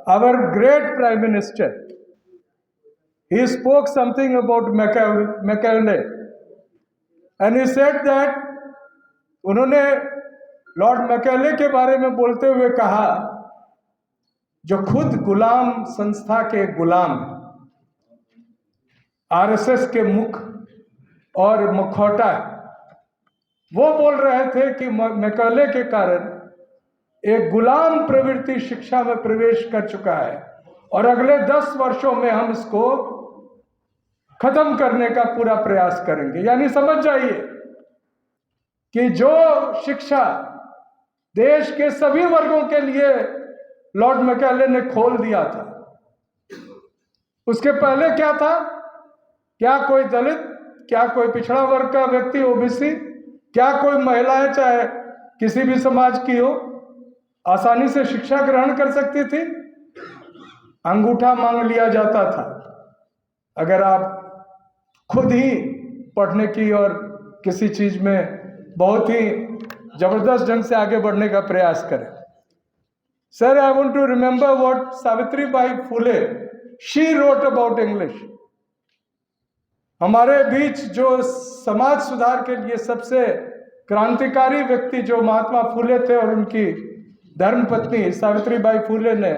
our great Prime Minister, he spoke something about Machiavelli, and he said that उन्होंने Lord Macaulay के बारे में बोलते हुए कहा, जो खुद गुलाम संस्था के गुलाम, आरएसएस के मुख और मुखौटा, वो बोल रहे थे कि मैकेले के कारण एक गुलाम प्रवृत्ति शिक्षा में प्रवेश कर चुका है और अगले 10 वर्षों में हम इसको खत्म करने का पूरा प्रयास करेंगे। यानी समझ जाइए कि जो शिक्षा देश के सभी वर्गों के लिए लॉर्ड मैकेले ने खोल दिया था, उसके पहले क्या था? क्या कोई दलित, क्या कोई पिछड़ा वर्ग का व्यक्ति, ओबीसी, क्या कोई महिलाएं चाहे किसी भी समाज की हो, आसानी से शिक्षा ग्रहण कर सकती थी? अंगूठा मांग लिया जाता था अगर आप खुद ही पढ़ने की और किसी चीज में बहुत ही जबरदस्त ढंग से आगे बढ़ने का प्रयास करें। Sir, I want to remember what Savitribai Phule she wrote about English. हमारे बीच जो समाज सुधार के लिए सबसे क्रांतिकारी व्यक्ति जो महात्मा फुले थे और उनकी धर्मपत्नी सावित्रीबाई फुले ने,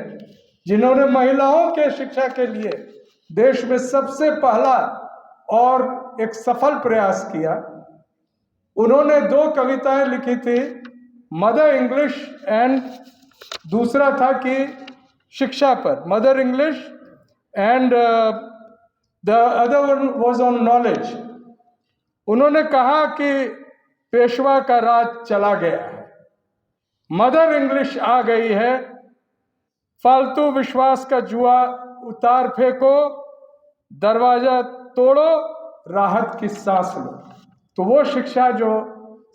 जिन्होंने महिलाओं के शिक्षा के लिए देश में सबसे पहला और एक सफल प्रयास किया, उन्होंने 2 कविताएं लिखी थी, मदर इंग्लिश एंड दूसरा था कि शिक्षा पर, mother English and the other one was on knowledge. उन्होंने कहा कि पेशवा का राज चला गया है, मदर इंग्लिश आ गई है, फालतू विश्वास का जुआ उतार फेंको, दरवाजा तोड़ो, राहत की सांस लो। तो वो शिक्षा जो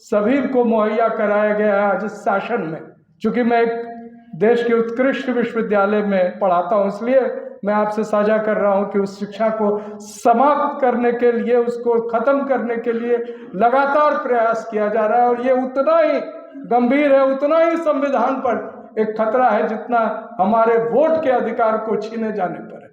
सभी को मुहैया कराया गया है आज इस शासन में, चूंकि मैं एक देश के उत्कृष्ट विश्वविद्यालय में पढ़ाता हूं, इसलिए मैं आपसे साझा कर रहा हूं कि उस शिक्षा को समाप्त करने के लिए, उसको खत्म करने के लिए लगातार प्रयास किया जा रहा है और ये उतना ही गंभीर है, उतना ही संविधान पर एक खतरा है जितना हमारे वोट के अधिकार को छीने जाने पर है।